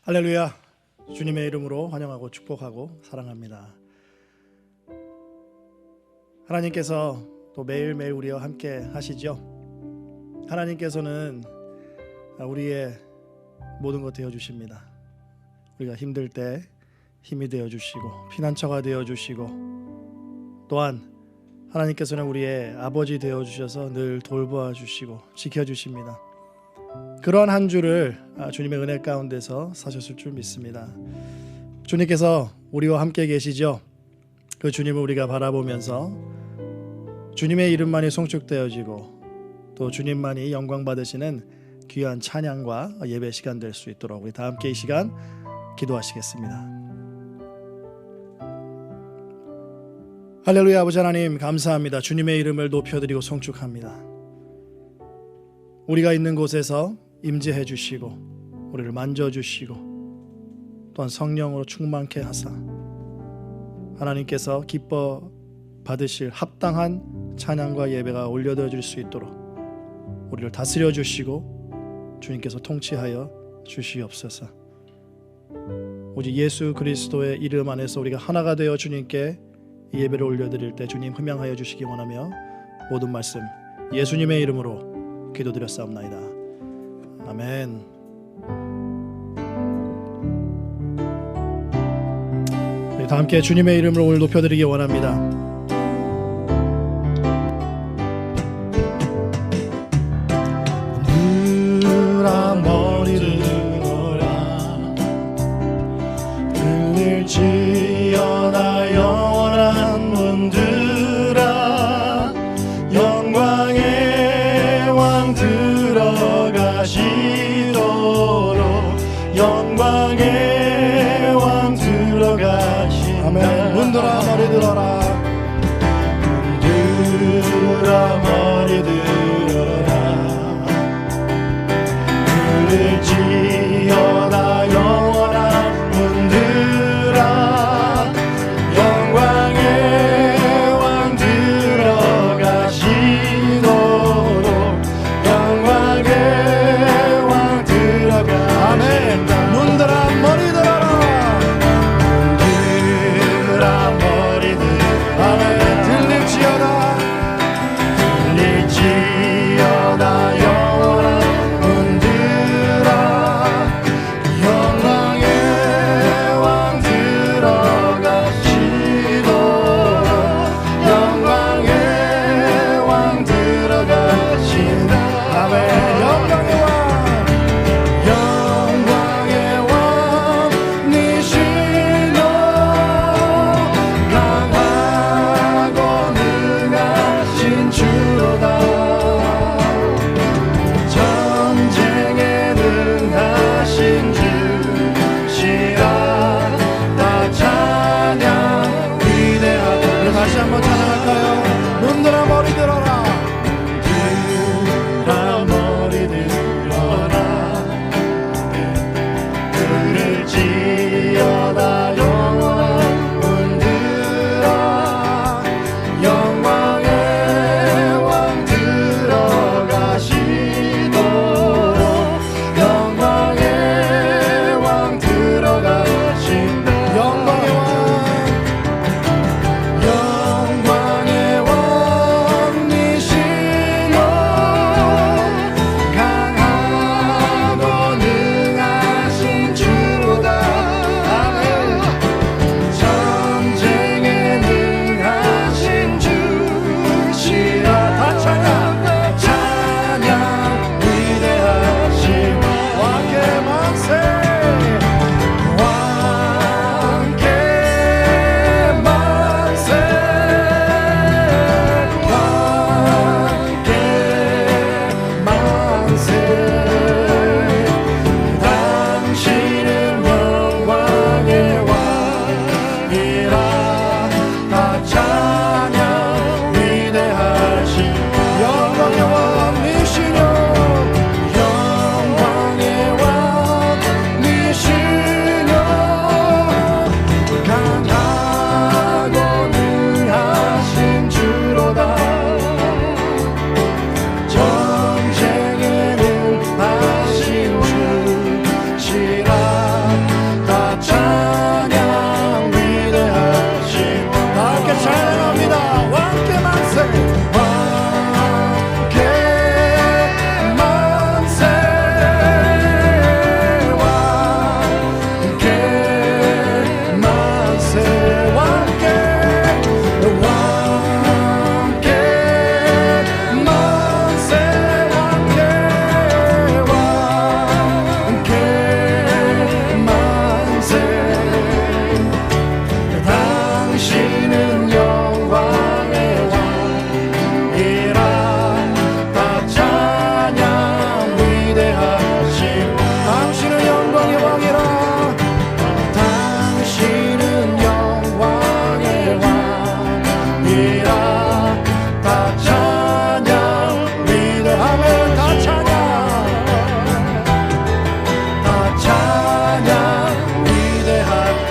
할렐루야. 주님의 이름으로 환영하고 축복하고 사랑합니다. 하나님께서 또 매일매일 우리와 함께 하시죠. 하나님께서는 우리의 모든 것 되어주십니다. 우리가 힘들 때 힘이 되어주시고 피난처가 되어주시고, 또한 하나님께서는 우리의 아버지 되어주셔서 늘 돌보아주시고 지켜주십니다. 그러한 한 주를 주님의 은혜 가운데서 사셨을 줄 믿습니다. 주님께서 우리와 함께 계시죠. 그 주님을 우리가 바라보면서 주님의 이름만이 송축되어지고 또 주님만이 영광 받으시는 귀한 찬양과 예배 시간 될 수 있도록 우리 다 함께 이 시간 기도하시겠습니다. 할렐루야. 아버지 하나님 감사합니다. 주님의 이름을 높여드리고 송축합니다. 우리가 있는 곳에서 임재해 주시고 우리를 만져주시고 또한 성령으로 충만케 하사 하나님께서 기뻐 받으실 합당한 찬양과 예배가 올려드릴 수 있도록 우리를 다스려 주시고 주님께서 통치하여 주시옵소서. 오직 예수 그리스도의 이름 안에서 우리가 하나가 되어 주님께 이 예배를 올려드릴 때 주님 흠양하여 주시기 원하며 모든 말씀 예수님의 이름으로 기도드렸사옵나이다. 아멘. 다 함께 주님의 이름을 오늘 높여드리기 원합니다. 누라 머리를 들어라 들릴지어다 영원한 문들아 영광의 왕 들어가시도록 영광의 왕 들어가신다. 아멘. 문들아 머리 들어라 문들아 머리 들어라 들릴지어다 영원한 문들아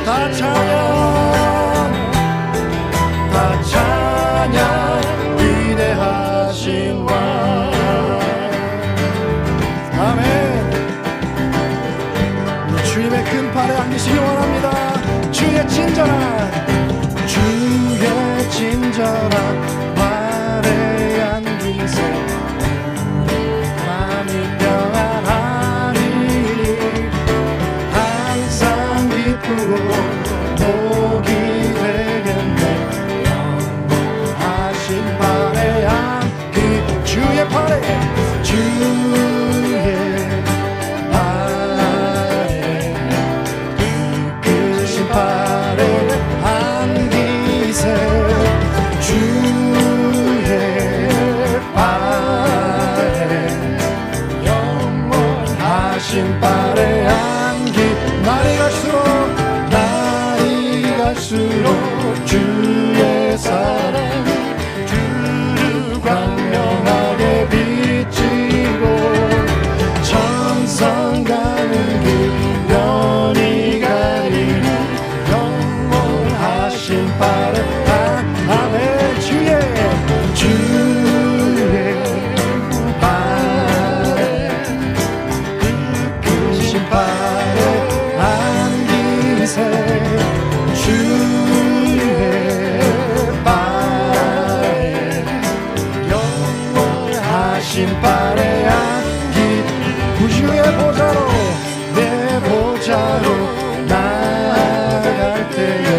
다 찬양 위대하신 왕. 아멘. 주님의 큰 팔에 안기시기 원합니다. 주의 친절한 팔에 안기세 마음이 평안하리니 항상 기쁘고 복이 되겠네. 영원하신 팔에 안기 주의 팔에 크신 팔에 안기세 주의 팔에 영원하신 팔에 안기 날이 갈수록 주의 사랑 주를 광명하게 비치고 천성 가는 길 면이 가리니 영원하신 팔에 아멘. 주의 팔에 크신 팔에 안기세 주의 팔에 영원하신 팔에 안기 주의 보좌로 내 보좌로 나아갈 때에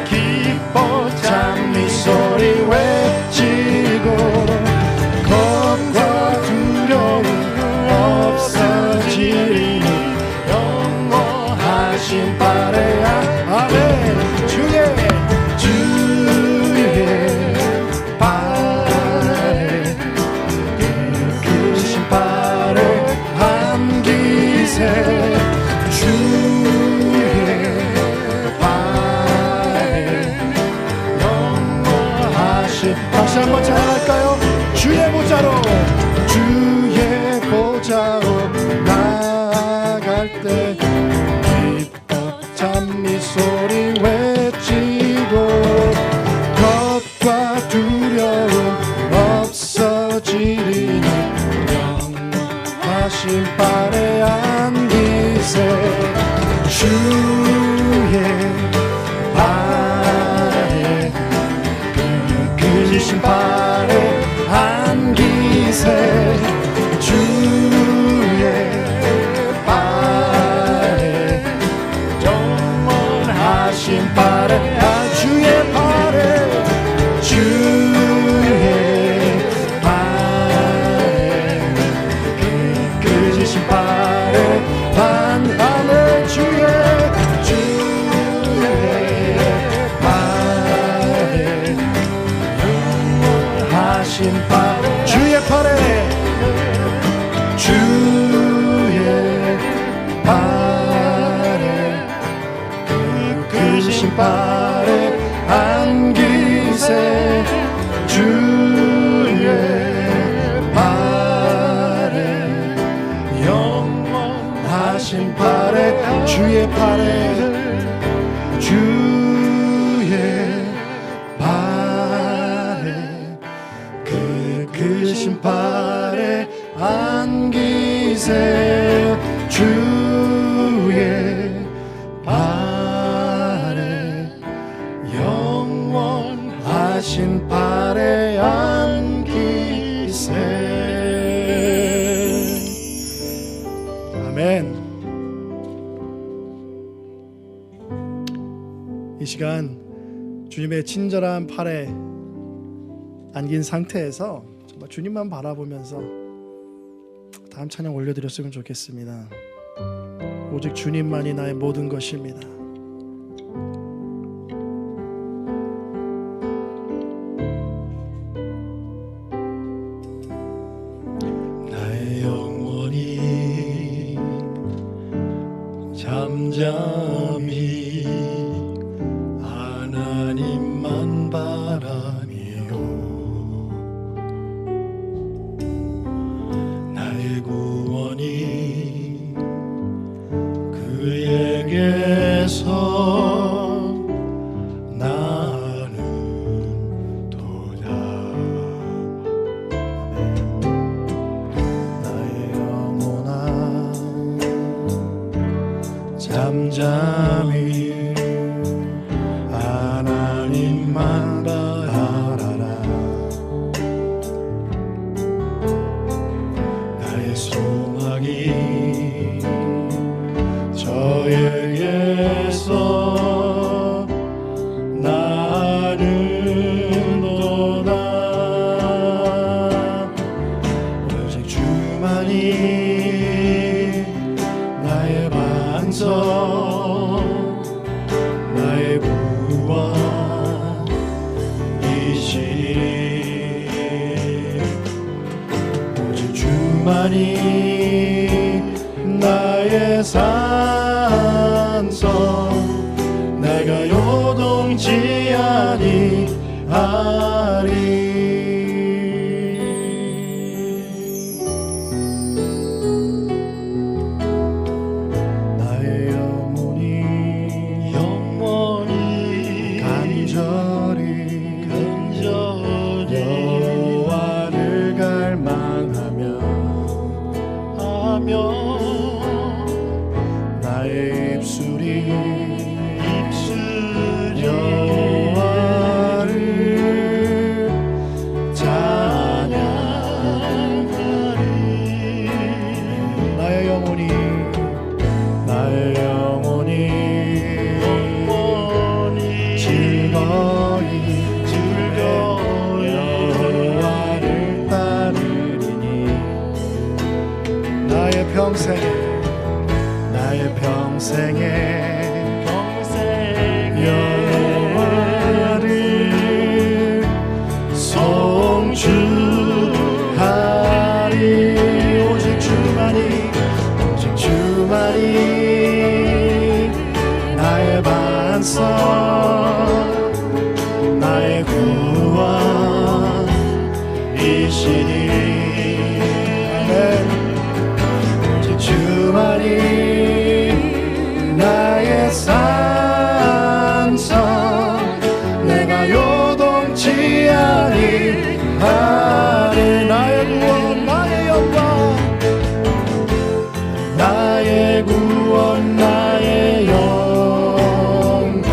기뻐 찬미 소리 외치고 겁과 두려움 없어지리니 영원하신 팔에 아멘. 주의 팔에 크신 팔에 안기세 주의 팔에 영원하신 다시 한번 찬양할까요? 주의 보좌로 나아갈 때 기뻐 찬미 소리 외치고 겁과 두려움 없어지리니 영원하신 팔에 안기세 주의 팔에 크신 팔에 안기세 주의 팔에 영원하신 팔에 주의 팔에 크신 팔에 아멘. 주의 팔에 영원하신 팔 주의 팔에 크신 팔에 안기세 주의 팔에 영원하신 팔에 주의 팔에 크신 팔에 안기세 주의 팔에 영원하신 팔에 안기세. 아멘. 이 시간 주님의 친절한 팔에 안긴 상태에서 정말 주님만 바라보면서 다음 찬양 올려드렸으면 좋겠습니다. 오직 주님만이 나의 모든 것입니다. 나의 영혼이 잠잠히 하나님만 바라니요 나의 구원이 그에게 주만이 나의 산성 내가 요동치 아니하리. 나의 영혼이 간절히 여호와를 갈망하며 나의 입술이 여호와를 찬양하리. 나의 영혼이 즐거이 여호와를 따르리니 나의 평생에 여호와를 송축하리. 오직 주만이 나의 반석 나의 구원이시니. 오직 주만이 나의 산성 내가 요동치 아니하리. 나의 구원 나의 영광 나의 구원 나의 영광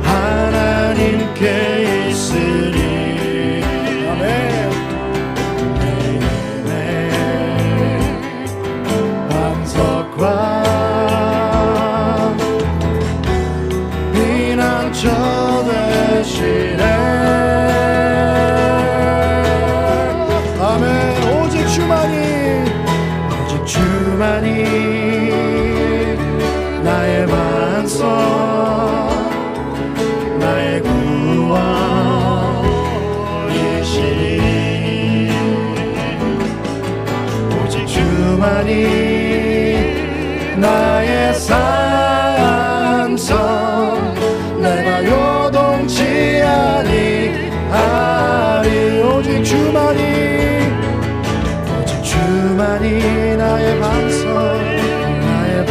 하나님께 있으리. 아멘. 반석과 피난처 되시네. 아멘. 오직 주만이 나의 반석 나의 구원이시니. 오직 주만이 나의 산성 내가 요동치 아니하리. 오직 주만이 나의 반석 나의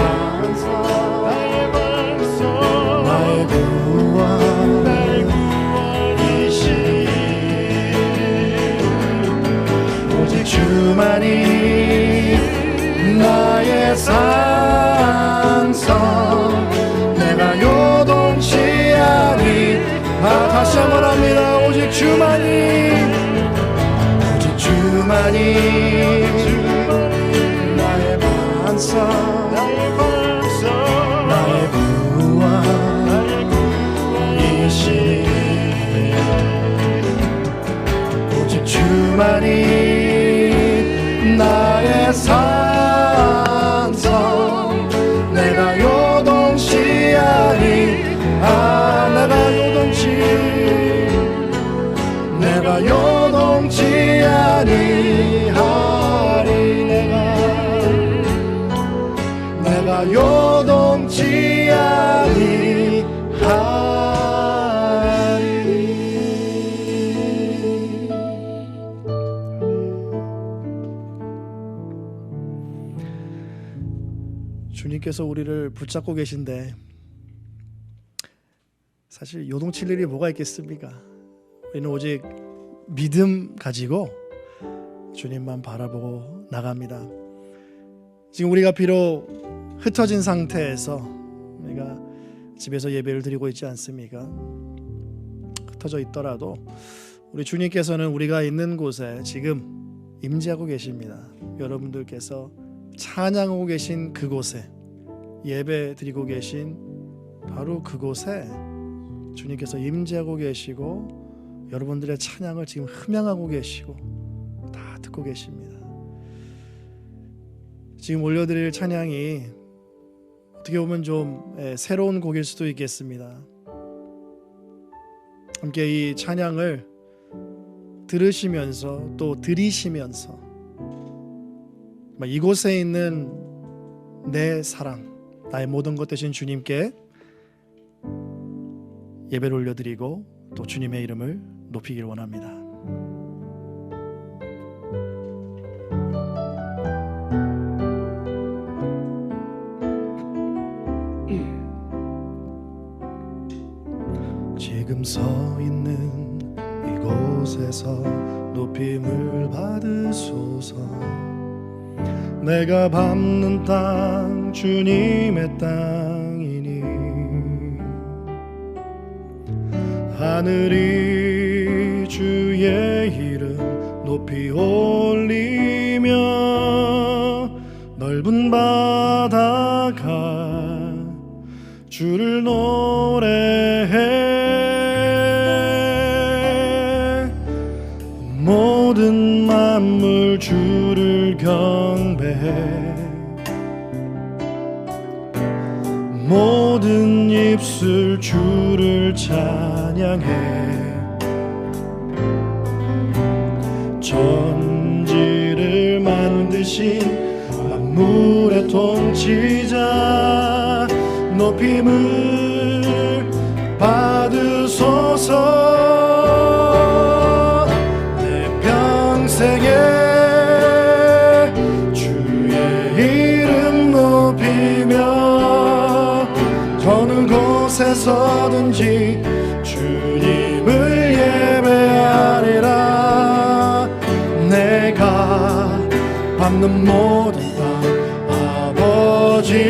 구원이시니. 오직 주만이 나의 산성 내가 요동치 아니하리. 다시 한번 합니다. 오직 주만이 나의 반석 나의 구원이시니. 오직 주만이 나의 산성 내가 요동치 아니하리. 내가 요동치 아니하리. 내가 요동치 아니하리. 주님께서 우리를 붙잡고 계신데 사실 요동칠 일이 뭐가 있겠습니까? 우리는 오직 믿음 가지고 주님만 바라보고 나갑니다. 지금 우리가 비록 흩어진 상태에서 우리가 집에서 예배를 드리고 있지 않습니까? 흩어져 있더라도 우리 주님께서는 우리가 있는 곳에 지금 임재하고 계십니다. 여러분들께서 찬양하고 계신 그곳에, 예배 드리고 계신 바로 그곳에 주님께서 임재하고 계시고 여러분들의 찬양을 지금 흠양하고 계시고 다 듣고 계십니다. 지금 올려드릴 찬양이 어떻게 보면 좀 새로운 곡일 수도 있겠습니다. 함께 이 찬양을 들으시면서 또 드리시면서 이곳에 있는 내 사랑, 나의 모든 것 되신 주님께 예배를 올려드리고 또 주님의 이름을 높이길 원합니다. 지금 서 있는 이곳에서 높임을 받으소서. 내가 밟는 땅 주님의 땅이니 하늘이 주의 이름 높이 올리며 넓은 바다가 주를 노래해. 모든 만물 주를 경배해. 모든 입술 주를 찬양해. 천지를 만드신 만물의 통치자 높임을 받으소서. 내 평생에 주의 이름 높이며 어느 곳에서든지 주님을 예배하리라. 내가 밟는 모든 땅 아버지의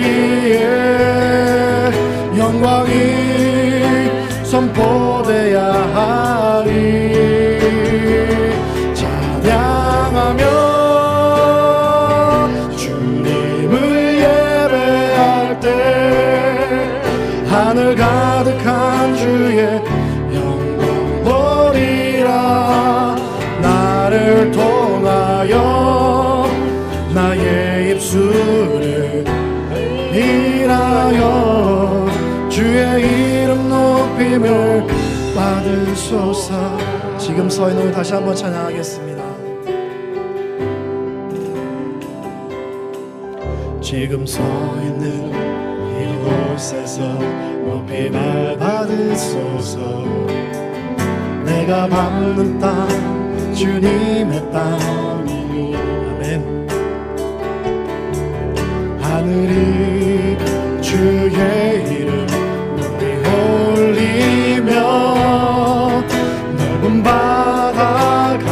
영광이 선포돼야 하리. 찬양하며 주님을 예배할 때 하늘 가득한 주의 영광 보리라. 나를 통하여 나의 입술을 일하여 주의 이름 높임을 받으소서. 지금 서 있는 우리 다시 한번 찬양하겠습니다. 지금 서 있는 이곳에서 높임을 받으소서. 내가 밟는 땅 주님의 땅이니 아멘. 하늘이 주의 이름 높이 올리며 넓은 바다가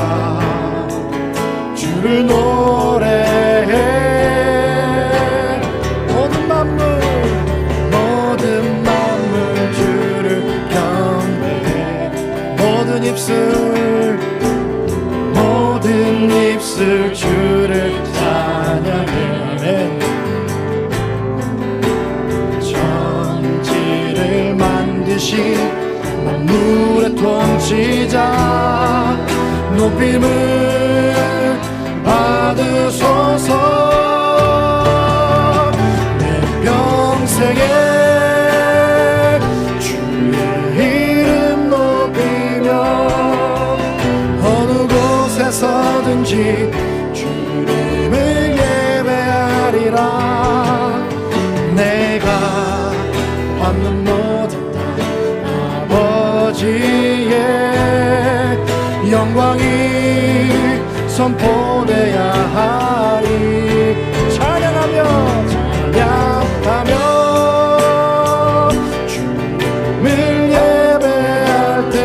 주를 노래해. 모든 만물 주를 경배해. 모든 입술 주를 찬양해. 천지를 만드신 만물의 통치자 높임을 받으소서. 내 평생에 주의 이름 높이며 어느 곳에서든지 주님을 예배하리라. 내가 받는 모든 땅 아버지의 영광이 선포돼야 하리. 찬양하며 주님을 예배할 때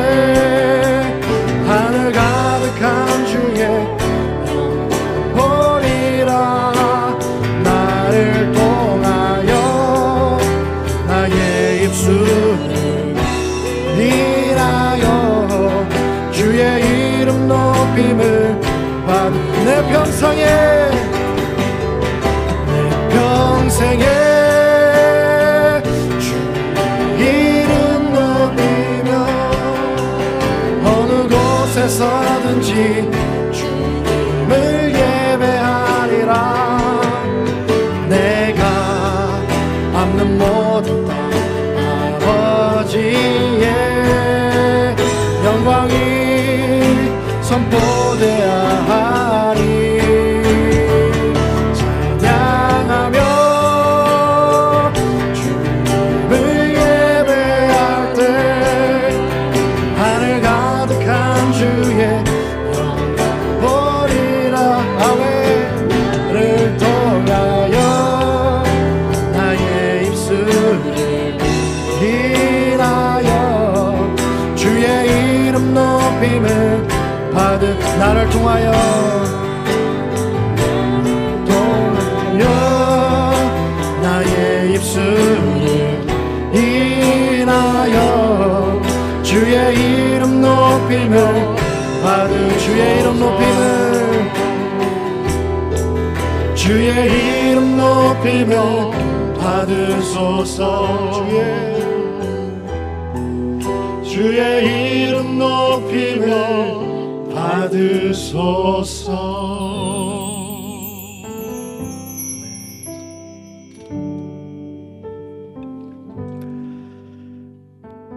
하늘 가득한 주의 영광 보리라. 나를 통하여 나의 입술을 일하여 주의 이름 높임을 받는 내 평생에 주의 이름 높이며 어느 곳에서든지 주님을 예배하리라. 내가 밟는 모든 땅 아버지의 영광이 선포되어야 하리. 찬양하며 주님을 예배할 때 하늘 가득한 주의 영광 보리라. 아멘을 통하여 나의 입술을 인하여 주의 이름 높임을 받은 나를 통하여 나의 입술을 인하여 주의 이름 높임을 받은 주의 이름 높임을 주의 이름 높임을 받으소서. 주의 이름 높임을 받으소서.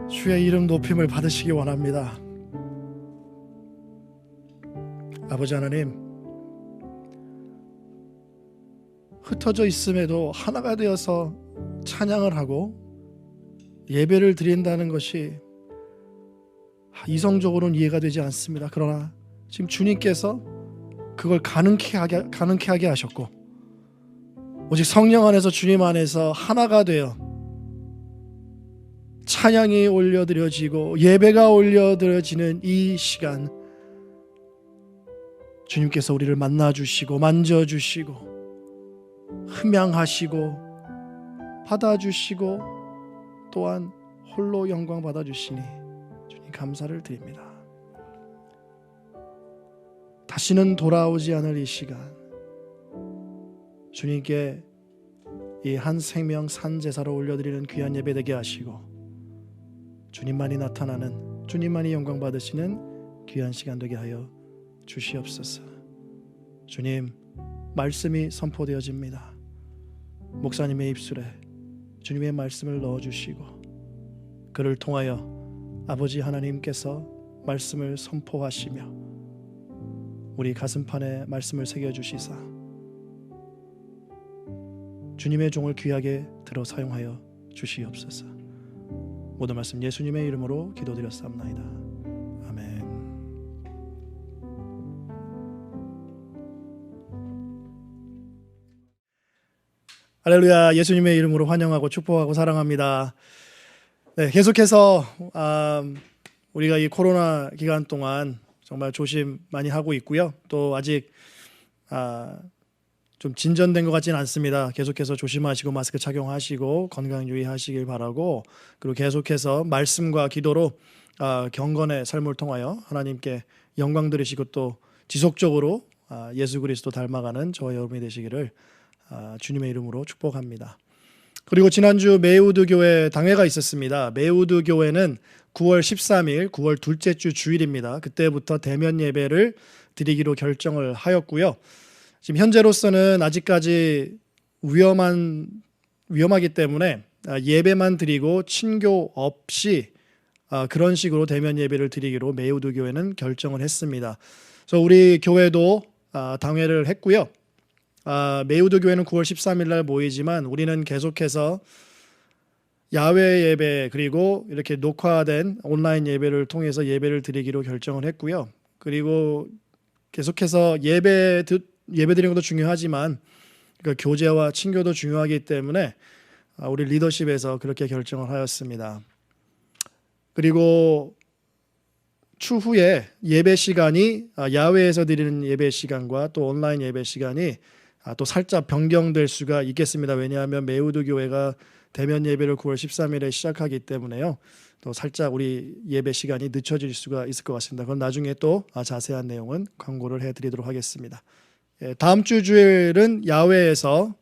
주의 이름 높임을 받으시기 원합니다. 아버지 하나님, 흩어져 있음에도 하나가 되어서 찬양을 하고 예배를 드린다는 것이 이성적으로는 이해가 되지 않습니다. 그러나 지금 주님께서 그걸 가능케 하게 하셨고, 오직 성령 안에서 주님 안에서 하나가 되어 찬양이 올려드려지고 예배가 올려드려지는 이 시간, 주님께서 우리를 만나주시고 만져주시고 흠양하시고 받아주시고 또한 홀로 영광 받아주시니 주님 감사를 드립니다. 다시는 돌아오지 않을 이 시간, 주님께 이 한 생명 산 제사로 올려드리는 귀한 예배 되게 하시고, 주님만이 나타나는, 주님만이 영광 받으시는 귀한 시간 되게 하여 주시옵소서. 주님, 말씀이 선포되어집니다. 목사님의 입술에 주님의 말씀을 넣어주시고, 그를 통하여 아버지 하나님께서 말씀을 선포하시며 우리 가슴판에 말씀을 새겨주시사 주님의 종을 귀하게 들어 사용하여 주시옵소서. 모든 말씀 예수님의 이름으로 기도드렸사옵나이다. 아멘. 할렐루야. 예수님의 이름으로 환영하고 축복하고 사랑합니다. 네, 계속해서 우리가 이 코로나 기간 동안 정말 조심 많이 하고 있고요. 또 아직 좀 진전된 것 같지는 않습니다. 계속해서 조심하시고 마스크 착용하시고 건강 유의하시길 바라고, 그리고 계속해서 말씀과 기도로 경건의 삶을 통하여 하나님께 영광 드리시고 또 지속적으로 예수 그리스도 닮아가는 저와 여러분이 되시기를 주님의 이름으로 축복합니다. 그리고 지난주 메우드 교회 당회가 있었습니다. 메우드 교회는 9월 13일 9월 둘째 주 주일입니다. 그때부터 대면 예배를 드리기로 결정을 하였고요. 지금 현재로서는 아직까지 위험하기 때문에 예배만 드리고 친교 없이 그런 식으로 대면 예배를 드리기로 메우드 교회는 결정을 했습니다. 그래서 우리 교회도 당회를 했고요. 메우드 교회는 9월 13일 날 모이지만 우리는 계속해서 야외 예배 그리고 이렇게 녹화된 온라인 예배를 통해서 예배를 드리기로 결정을 했고요. 그리고 계속해서 예배 드리는 것도 중요하지만 교제와 친교도 중요하기 때문에 우리 리더십에서 그렇게 결정을 하였습니다. 그리고 추후에 예배 시간이 야외에서 드리는 예배 시간과 또 온라인 예배 시간이 또 살짝 변경될 수가 있겠습니다. 왜냐하면 메우드 교회가 대면 예배를 9월 13일에 시작하기 때문에요. 또 살짝 우리 예배 시간이 늦춰질 수가 있을 것 같습니다. 그건 나중에 또 자세한 내용은 광고를 해드리도록 하겠습니다. 다음 주 주일은 야외에서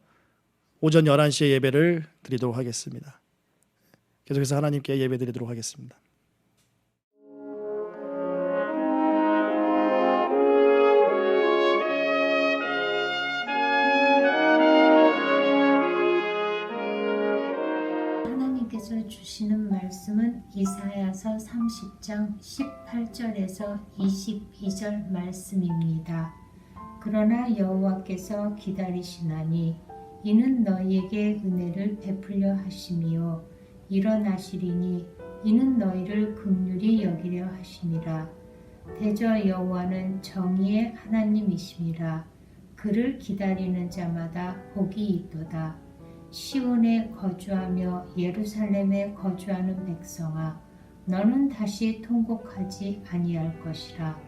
오전 11시에 예배를 드리도록 하겠습니다. 계속해서 하나님께 예배 드리도록 하겠습니다. 하나님께서 주시는 읽은 말씀은 이사야서 30장 18절에서 22절 말씀입니다. 그러나 여호와께서 기다리시나니 이는 너희에게 은혜를 베풀려 하심이요 일어나시리니 이는 너희를 긍휼히 여기려 하심이라. 대저 여호와는 정의의 하나님이심이라. 그를 기다리는 자마다 복이 있도다. 시온에 거주하며 예루살렘에 거주하는 백성아, 너는 다시 통곡하지 아니할 것이라.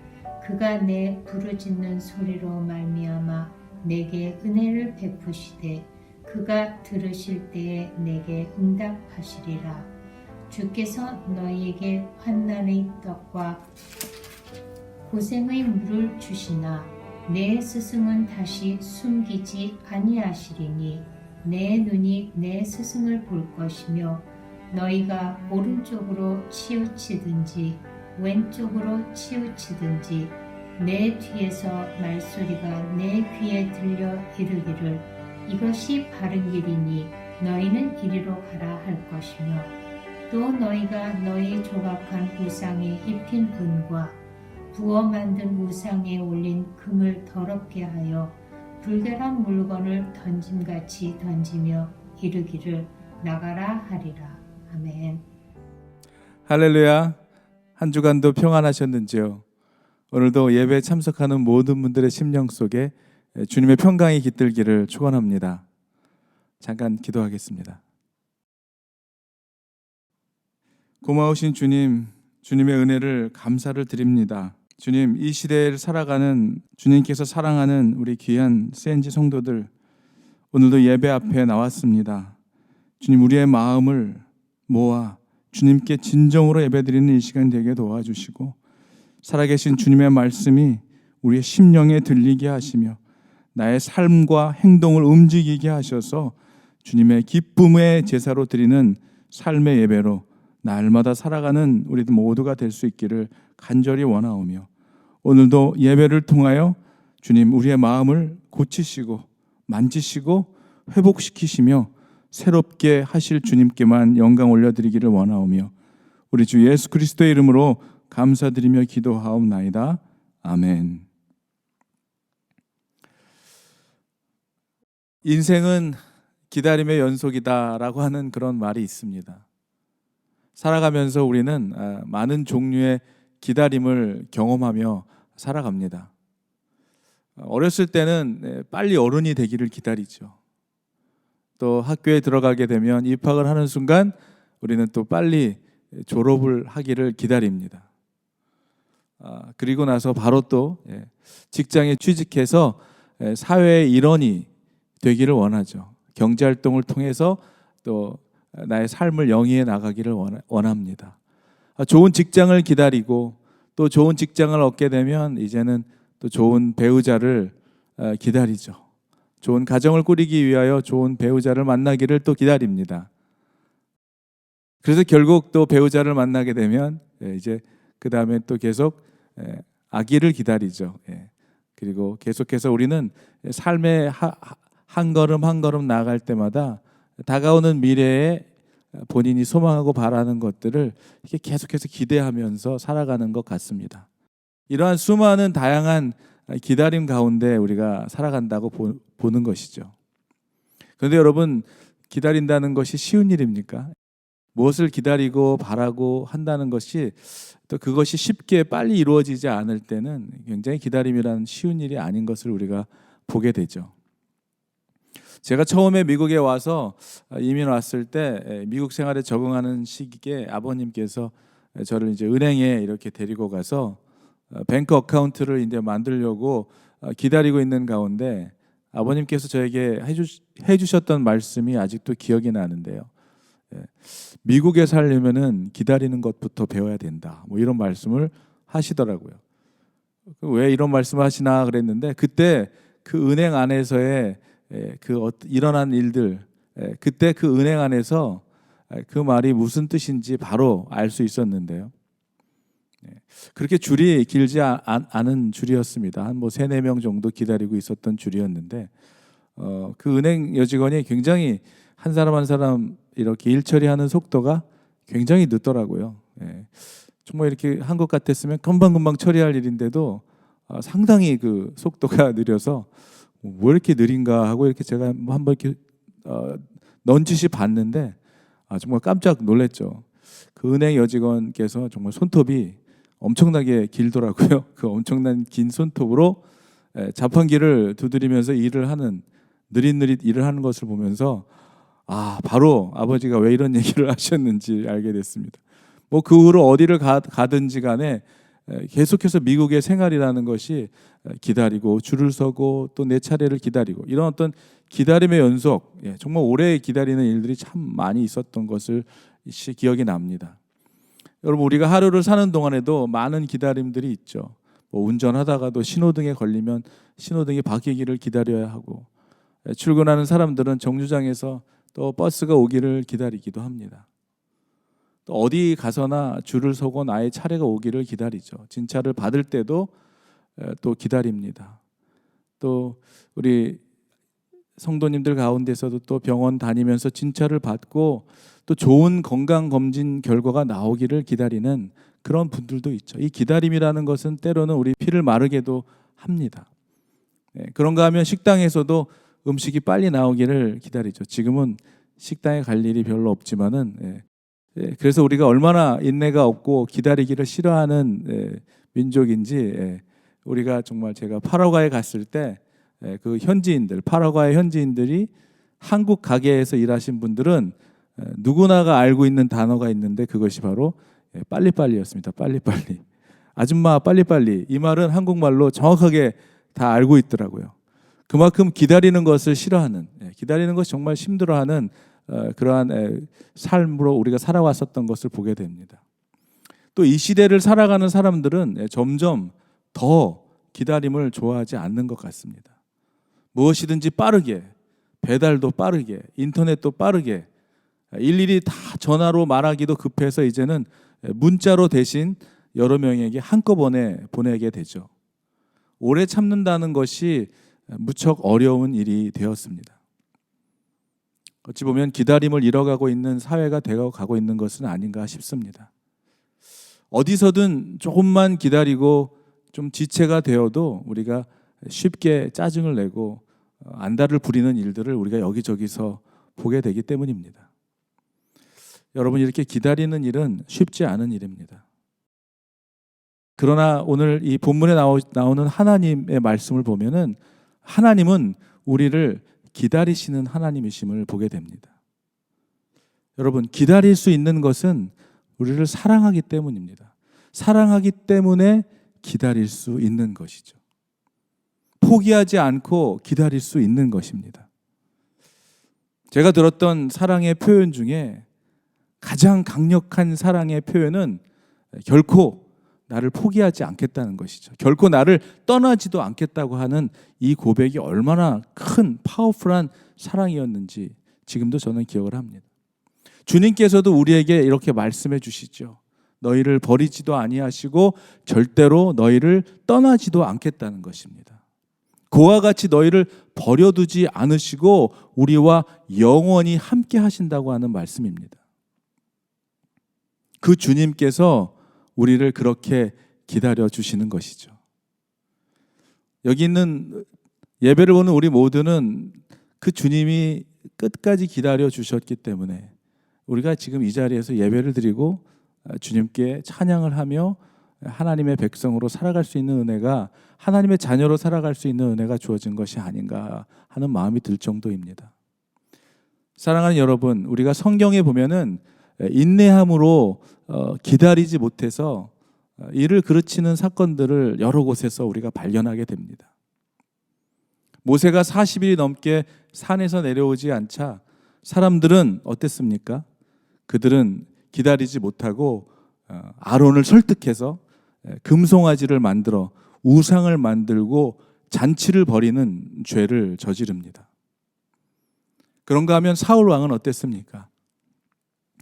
그가 내 부르짖는 소리로 말미암아 내게 은혜를 베푸시되 그가 들으실 때에 내게 응답하시리라. 주께서 너희에게 환난의 떡과 고생의 물을 주시나 내 스승은 다시 숨기지 아니하시리니 내 눈이 내 스승을 볼 것이며 너희가 오른쪽으로 치우치든지 왼쪽으로 치우치든지 내 뒤에서 말소리가 내 귀에 들려 이르기를 이것이 바른 길이니 너희는 이리로 가라 할 것이며 또 너희가 너희 조각한 우상에 입힌 은과 부어 만든 우상에 올린 금을 더럽게 하여 불결한 물건을 던짐같이 던지며 이르기를 나가라 하리라. 아멘. 할렐루야. 한 주간도 평안하셨는지요? 오늘도 예배에 참석하는 모든 분들의 심령 속에 주님의 평강이 깃들기를 축원합니다. 잠깐 기도하겠습니다. 고마우신 주님, 주님의 은혜를 감사를 드립니다. 주님, 이 시대를 살아가는 주님께서 사랑하는 우리 귀한 CNG 성도들, 오늘도 예배 앞에 나왔습니다. 주님, 우리의 마음을 모아 주님께 진정으로 예배드리는 이 시간 되게 도와주시고 살아계신 주님의 말씀이 우리의 심령에 들리게 하시며 나의 삶과 행동을 움직이게 하셔서 주님의 기쁨의 제사로 드리는 삶의 예배로 날마다 살아가는 우리들 모두가 될 수 있기를 간절히 원하오며 오늘도 예배를 통하여 주님 우리의 마음을 고치시고 만지시고 회복시키시며 새롭게 하실 주님께만 영광 올려드리기를 원하오며 우리 주 예수 그리스도의 이름으로 감사드리며 기도하옵나이다. 아멘. 인생은 기다림의 연속이다라고 하는 그런 말이 있습니다. 살아가면서 우리는 많은 종류의 기다림을 경험하며 살아갑니다. 어렸을 때는 빨리 어른이 되기를 기다리죠. 또 학교에 들어가게 되면 입학을 하는 순간 우리는 또 빨리 졸업을 하기를 기다립니다. 그리고 나서 바로 또 직장에 취직해서 사회의 일원이 되기를 원하죠. 경제활동을 통해서 또 나의 삶을 영위해 나가기를 원합니다. 좋은 직장을 기다리고 또 좋은 직장을 얻게 되면 이제는 또 좋은 배우자를 기다리죠. 좋은 가정을 꾸리기 위하여 좋은 배우자를 만나기를 또 기다립니다. 그래서 결국 또 배우자를 만나게 되면 이제 그 다음에 또 계속 아기를 기다리죠. 그리고 계속해서 우리는 삶의 한 걸음 한 걸음 나아갈 때마다 다가오는 미래에 본인이 소망하고 바라는 것들을 이렇게 계속해서 기대하면서 살아가는 것 같습니다. 이러한 수많은 다양한 기다림 가운데 우리가 살아간다고 보는 것이죠. 그런데 여러분, 기다린다는 것이 쉬운 일입니까? 무엇을 기다리고 바라고 한다는 것이 또 그것이 쉽게 빨리 이루어지지 않을 때는 굉장히 기다림이란 쉬운 일이 아닌 것을 우리가 보게 되죠. 제가 처음에 미국에 와서 이민 왔을 때 미국 생활에 적응하는 시기에 아버님께서 저를 이제 은행에 이렇게 데리고 가서 뱅크 어카운트를 이제 만들려고 기다리고 있는 가운데 아버님께서 저에게 해주셨던 말씀이 아직도 기억이 나는데요. 미국에 살려면은 기다리는 것부터 배워야 된다. 뭐 이런 말씀을 하시더라고요. 왜 이런 말씀을 하시나 그랬는데 그때 그 은행 안에서의 그 일어난 일들, 그때 그 은행 안에서 그 말이 무슨 뜻인지 바로 알 수 있었는데요. 그렇게 줄이 길지 않은 줄이었습니다. 한 뭐 3-4명 정도 기다리고 있었던 줄이었는데 그 은행 여직원이 굉장히 한 사람 한 사람 이렇게 일 처리하는 속도가 굉장히 늦더라고요. 예. 정말 이렇게 한 것 같았으면 금방금방 처리할 일인데도 상당히 그 속도가 느려서 왜 이렇게 느린가 하고 이렇게 제가 한번 이렇게 넌지시 봤는데 정말 깜짝 놀랐죠. 그 은행 여직원께서 정말 손톱이 엄청나게 길더라고요. 그 엄청난 긴 손톱으로 자판기를 두드리면서 일을 하는 느릿느릿 일을 하는 것을 보면서 바로 아버지가 왜 이런 얘기를 하셨는지 알게 됐습니다. 뭐 그 후로 어디를 가든지 간에 계속해서 미국의 생활이라는 것이 기다리고 줄을 서고 또 내 차례를 기다리고 이런 어떤 기다림의 연속, 정말 오래 기다리는 일들이 참 많이 있었던 것을 기억이 납니다. 여러분, 우리가 하루를 사는 동안에도 많은 기다림들이 있죠. 뭐 운전하다가도 신호등에 걸리면 신호등이 바뀌기를 기다려야 하고, 출근하는 사람들은 정류장에서 또 버스가 오기를 기다리기도 합니다. 또 어디 가서나 줄을 서고 나의 차례가 오기를 기다리죠. 진찰을 받을 때도 또 기다립니다. 또 우리 성도님들 가운데서도 또 병원 다니면서 진찰을 받고 또 좋은 건강검진 결과가 나오기를 기다리는 그런 분들도 있죠. 이 기다림이라는 것은 때로는 우리 피를 마르게도 합니다. 그런가 하면 식당에서도 음식이 빨리 나오기를 기다리죠. 지금은 식당에 갈 일이 별로 없지만은 그래서 우리가 얼마나 인내가 없고 기다리기를 싫어하는 민족인지 우리가 정말 제가 파라과이에 갔을 때 그 현지인들, 파라과이 현지인들이 한국 가게에서 일하신 분들은 누구나가 알고 있는 단어가 있는데 그것이 바로 빨리빨리였습니다. 빨리빨리. 아줌마 빨리빨리. 이 말은 한국말로 정확하게 다 알고 있더라고요. 그만큼 기다리는 것을 싫어하는, 기다리는 것이 정말 힘들어하는 그러한 삶으로 우리가 살아왔었던 것을 보게 됩니다. 또 이 시대를 살아가는 사람들은 점점 더 기다림을 좋아하지 않는 것 같습니다. 무엇이든지 빠르게, 배달도 빠르게, 인터넷도 빠르게, 일일이 다 전화로 말하기도 급해서 이제는 문자로 대신 여러 명에게 한꺼번에 보내게 되죠. 오래 참는다는 것이 무척 어려운 일이 되었습니다. 어찌 보면 기다림을 잃어가고 있는 사회가 되어가고 있는 것은 아닌가 싶습니다. 어디서든 조금만 기다리고 좀 지체가 되어도 우리가 쉽게 짜증을 내고 안달을 부리는 일들을 우리가 여기저기서 보게 되기 때문입니다. 여러분, 이렇게 기다리는 일은 쉽지 않은 일입니다. 그러나 오늘 이 본문에 나오는 하나님의 말씀을 보면은 하나님은 우리를 기다리시는 하나님이심을 보게 됩니다. 여러분, 기다릴 수 있는 것은 우리를 사랑하기 때문입니다. 사랑하기 때문에 기다릴 수 있는 것이죠. 포기하지 않고 기다릴 수 있는 것입니다. 제가 들었던 사랑의 표현 중에 가장 강력한 사랑의 표현은 결코 나를 포기하지 않겠다는 것이죠. 결코 나를 떠나지도 않겠다고 하는 이 고백이 얼마나 큰 파워풀한 사랑이었는지 지금도 저는 기억을 합니다. 주님께서도 우리에게 이렇게 말씀해 주시죠. 너희를 버리지도 아니하시고 절대로 너희를 떠나지도 않겠다는 것입니다. 그와 같이 너희를 버려두지 않으시고 우리와 영원히 함께 하신다고 하는 말씀입니다. 그 주님께서 우리를 그렇게 기다려 주시는 것이죠. 여기 있는 예배를 보는 우리 모두는 그 주님이 끝까지 기다려 주셨기 때문에 우리가 지금 이 자리에서 예배를 드리고 주님께 찬양을 하며 하나님의 백성으로 살아갈 수 있는 은혜가, 하나님의 자녀로 살아갈 수 있는 은혜가 주어진 것이 아닌가 하는 마음이 들 정도입니다. 사랑하는 여러분, 우리가 성경에 보면은 인내함으로 기다리지 못해서 이를 그르치는 사건들을 여러 곳에서 우리가 발견하게 됩니다. 모세가 40일이 넘게 산에서 내려오지 않자 사람들은 어땠습니까? 그들은 기다리지 못하고 아론을 설득해서 금송아지를 만들어 우상을 만들고 잔치를 벌이는 죄를 저지릅니다. 그런가 하면 사울 왕은 어땠습니까?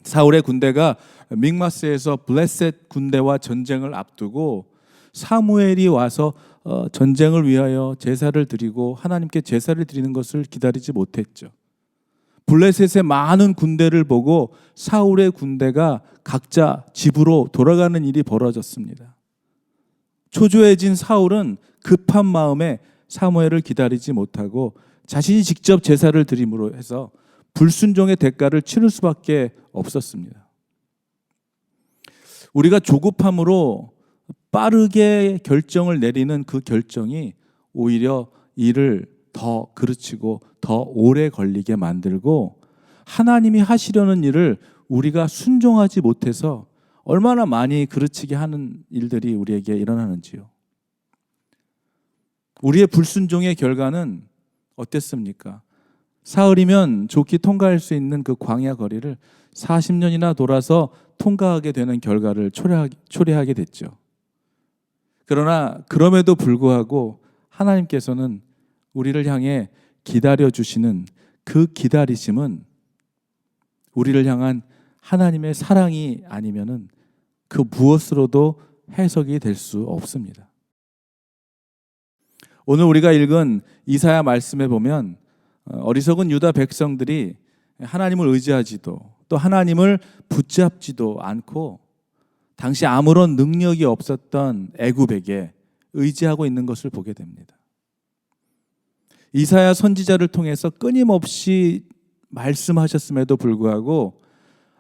사울의 군대가 믹마스에서 블레셋 군대와 전쟁을 앞두고 사무엘이 와서 전쟁을 위하여 제사를 드리고 하나님께 제사를 드리는 것을 기다리지 못했죠. 블레셋의 많은 군대를 보고 사울의 군대가 각자 집으로 돌아가는 일이 벌어졌습니다. 초조해진 사울은 급한 마음에 사무엘을 기다리지 못하고 자신이 직접 제사를 드림으로 해서 불순종의 대가를 치를 수밖에 없었습니다. 우리가 조급함으로 빠르게 결정을 내리는 그 결정이 오히려 일을 더 그르치고 더 오래 걸리게 만들고 하나님이 하시려는 일을 우리가 순종하지 못해서 얼마나 많이 그르치게 하는 일들이 우리에게 일어나는지요. 우리의 불순종의 결과는 어땠습니까? 사흘이면 좋게 통과할 수 있는 그 광야 거리를 40년이나 돌아서 통과하게 되는 결과를 초래하게 됐죠. 그러나 그럼에도 불구하고 하나님께서는 우리를 향해 기다려주시는 그 기다리심은 우리를 향한 하나님의 사랑이 아니면은 그 무엇으로도 해석이 될 수 없습니다. 오늘 우리가 읽은 이사야 말씀에 보면 어리석은 유다 백성들이 하나님을 의지하지도 또 하나님을 붙잡지도 않고 당시 아무런 능력이 없었던 애굽에게 의지하고 있는 것을 보게 됩니다. 이사야 선지자를 통해서 끊임없이 말씀하셨음에도 불구하고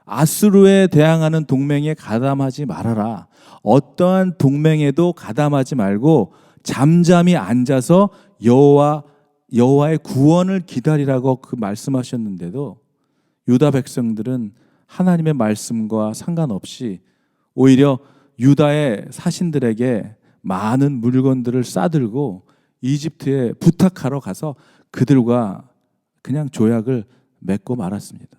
아수르에 대항하는 동맹에 가담하지 말아라. 어떠한 동맹에도 가담하지 말고 잠잠히 앉아서 여호와의 구원을 기다리라고 그 말씀하셨는데도 유다 백성들은 하나님의 말씀과 상관없이 오히려 유다의 사신들에게 많은 물건들을 싸들고 이집트에 부탁하러 가서 그들과 그냥 조약을 맺고 말았습니다.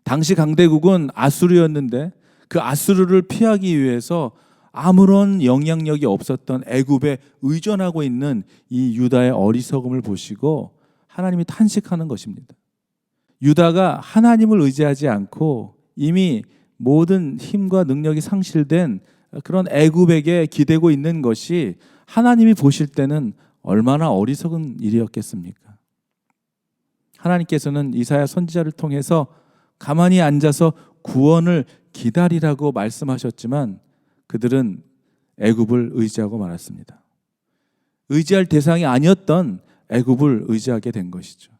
당시 강대국은 아수르였는데 그 아수르를 피하기 위해서 아무런 영향력이 없었던 애굽에 의존하고 있는 이 유다의 어리석음을 보시고 하나님이 탄식하는 것입니다. 유다가 하나님을 의지하지 않고 이미 모든 힘과 능력이 상실된 그런 애굽에게 기대고 있는 것이 하나님이 보실 때는 얼마나 어리석은 일이었겠습니까? 하나님께서는 이사야 선지자를 통해서 가만히 앉아서 구원을 기다리라고 말씀하셨지만 그들은 애굽을 의지하고 말았습니다. 의지할 대상이 아니었던 애굽을 의지하게 된 것이죠.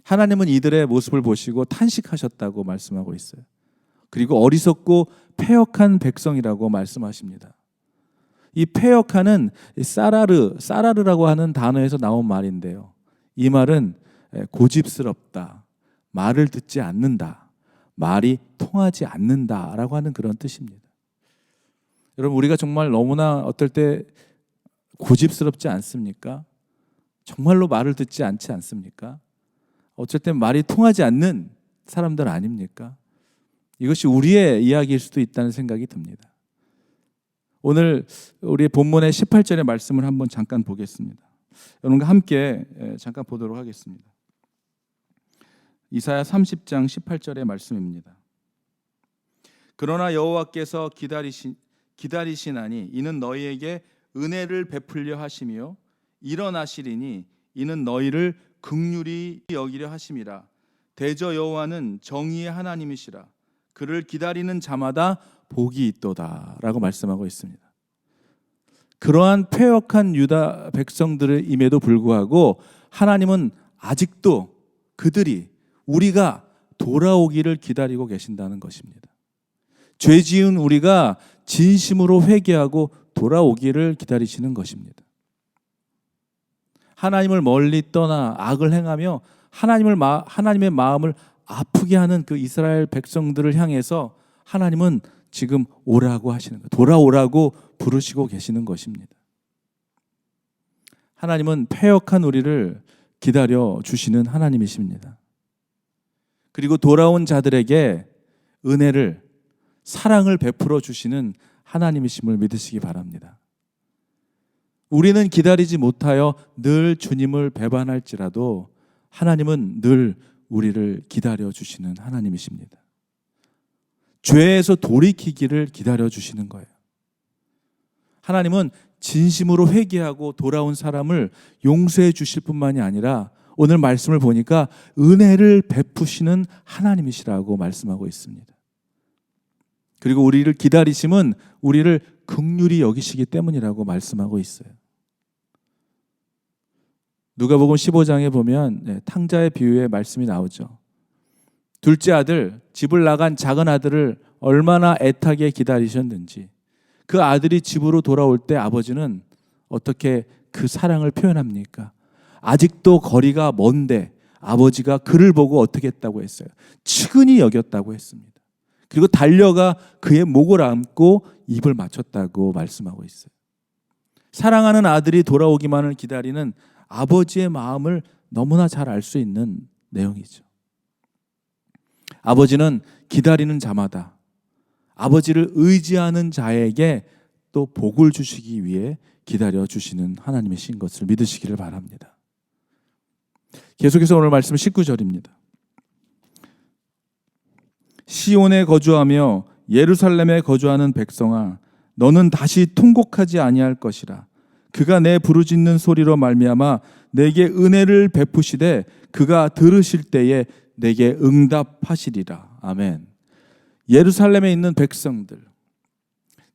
하나님은 이들의 모습을 보시고 탄식하셨다고 말씀하고 있어요. 그리고 어리석고 패역한 백성이라고 말씀하십니다. 이 패역한은 사라르라고 하는 단어에서 나온 말인데요. 이 말은 고집스럽다, 말을 듣지 않는다, 말이 통하지 않는다라고 하는 그런 뜻입니다. 여러분, 우리가 정말 너무나 어떨 때 고집스럽지 않습니까? 정말로 말을 듣지 않지 않습니까? 어쩔 때 말이 통하지 않는 사람들 아닙니까? 이것이 우리의 이야기일 수도 있다는 생각이 듭니다. 오늘 우리 본문의 18절의 말씀을 한번 잠깐 보겠습니다. 여러분과 함께 잠깐 보도록 하겠습니다. 이사야 30장 18절의 말씀입니다. 그러나 여호와께서 기다리시나니 이는 너희에게 은혜를 베풀려 하시며 일어나시리니 이는 너희를 긍휼히 여기려 하심이라. 대저 여호와는 정의의 하나님이시라. 그를 기다리는 자마다 복이 있도다라고 말씀하고 있습니다. 그러한 패역한 유다 백성들임에도 불구하고 하나님은 아직도 그들이 우리가 돌아오기를 기다리고 계신다는 것입니다. 죄 지은 우리가 진심으로 회개하고 돌아오기를 기다리시는 것입니다. 하나님을 멀리 떠나 악을 행하며 하나님의 마음을 아프게 하는 그 이스라엘 백성들을 향해서 하나님은 지금 오라고 하시는 것, 돌아오라고 부르시고 계시는 것입니다. 하나님은 패역한 우리를 기다려 주시는 하나님이십니다. 그리고 돌아온 자들에게 은혜를, 사랑을 베풀어 주시는 하나님이심을 믿으시기 바랍니다. 우리는 기다리지 못하여 늘 주님을 배반할지라도 하나님은 늘 우리를 기다려 주시는 하나님이십니다. 죄에서 돌이키기를 기다려 주시는 거예요. 하나님은 진심으로 회개하고 돌아온 사람을 용서해 주실 뿐만이 아니라 오늘 말씀을 보니까 은혜를 베푸시는 하나님이시라고 말씀하고 있습니다. 그리고 우리를 기다리심은 우리를 긍휼히 여기시기 때문이라고 말씀하고 있어요. 누가복음 15장에 보면 탕자의 비유의 말씀이 나오죠. 둘째 아들, 집을 나간 작은 아들을 얼마나 애타게 기다리셨는지, 그 아들이 집으로 돌아올 때 아버지는 어떻게 그 사랑을 표현합니까? 아직도 거리가 먼데 아버지가 그를 보고 어떻게 했다고 했어요? 측은히 여겼다고 했습니다. 그리고 달려가 그의 목을 안고 입을 맞췄다고 말씀하고 있어요. 사랑하는 아들이 돌아오기만을 기다리는 아버지의 마음을 너무나 잘 알 수 있는 내용이죠. 아버지는 기다리는 자마다, 아버지를 의지하는 자에게 또 복을 주시기 위해 기다려 주시는 하나님이신 것을 믿으시기를 바랍니다. 계속해서 오늘 말씀 19절입니다. 시온에 거주하며 예루살렘에 거주하는 백성아, 너는 다시 통곡하지 아니할 것이라. 그가 내 부르짖는 소리로 말미암아 내게 은혜를 베푸시되 그가 들으실 때에 내게 응답하시리라. 아멘. 예루살렘에 있는 백성들,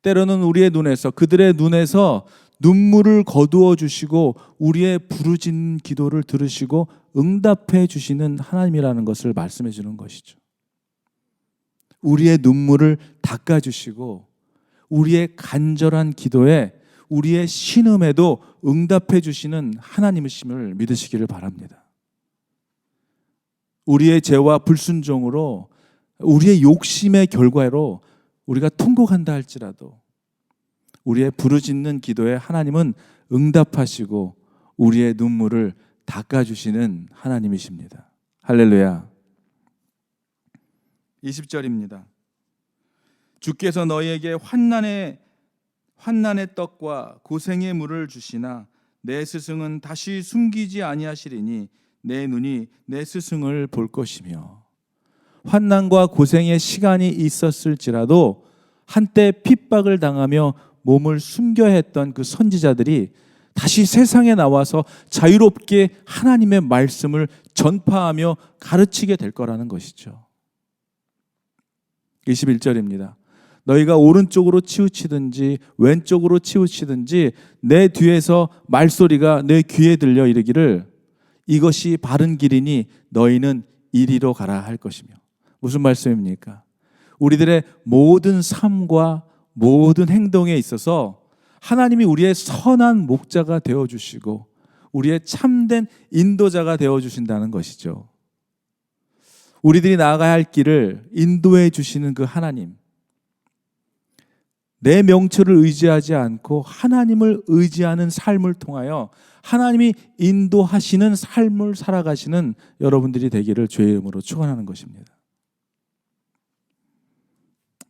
때로는 우리의 눈에서, 그들의 눈에서 눈물을 거두어 주시고 우리의 부르짖는 기도를 들으시고 응답해 주시는 하나님이라는 것을 말씀해 주는 것이죠. 우리의 눈물을 닦아 주시고 우리의 간절한 기도에, 우리의 신음에도 응답해 주시는 하나님이심을 믿으시기를 바랍니다. 우리의 죄와 불순종으로, 우리의 욕심의 결과로 우리가 통곡한다 할지라도 우리의 부르짖는 기도에 하나님은 응답하시고 우리의 눈물을 닦아주시는 하나님이십니다. 할렐루야. 20절입니다. 주께서 너희에게 환난의 떡과 고생의 물을 주시나 내 스승은 다시 숨기지 아니하시리니 내 눈이 내 스승을 볼 것이며. 환난과 고생의 시간이 있었을지라도 한때 핍박을 당하며 몸을 숨겨야 했던 그 선지자들이 다시 세상에 나와서 자유롭게 하나님의 말씀을 전파하며 가르치게 될 거라는 것이죠. 21절입니다. 너희가 오른쪽으로 치우치든지 왼쪽으로 치우치든지 내 뒤에서 말소리가 내 귀에 들려 이르기를 이것이 바른 길이니 너희는 이리로 가라 할 것이며. 무슨 말씀입니까? 우리들의 모든 삶과 모든 행동에 있어서 하나님이 우리의 선한 목자가 되어주시고 우리의 참된 인도자가 되어주신다는 것이죠. 우리들이 나아가야 할 길을 인도해 주시는 그 하나님, 내 명철을 의지하지 않고 하나님을 의지하는 삶을 통하여 하나님이 인도하시는 삶을 살아가시는 여러분들이 되기를 주의 이름으로 축원하는 것입니다.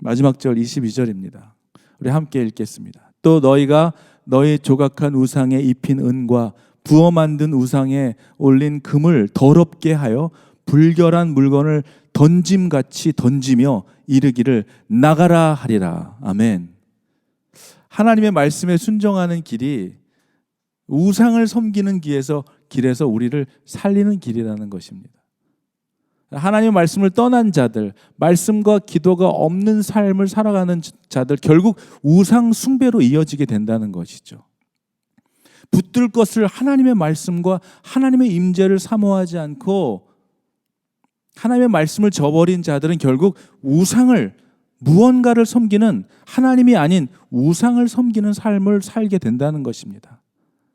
마지막 절 22절입니다. 우리 함께 읽겠습니다. 또 너희가 너희 조각한 우상에 입힌 은과 부어 만든 우상에 올린 금을 더럽게 하여 불결한 물건을 던짐같이 던지며 이르기를 나가라 하리라. 아멘. 하나님의 말씀에 순종하는 길이 우상을 섬기는 길에서 우리를 살리는 길이라는 것입니다. 하나님의 말씀을 떠난 자들, 말씀과 기도가 없는 삶을 살아가는 자들, 결국 우상 숭배로 이어지게 된다는 것이죠. 붙들 것을 하나님의 말씀과 하나님의 임재를 사모하지 않고 하나님의 말씀을 저버린 자들은 결국 우상을, 무언가를 섬기는, 하나님이 아닌 우상을 섬기는 삶을 살게 된다는 것입니다.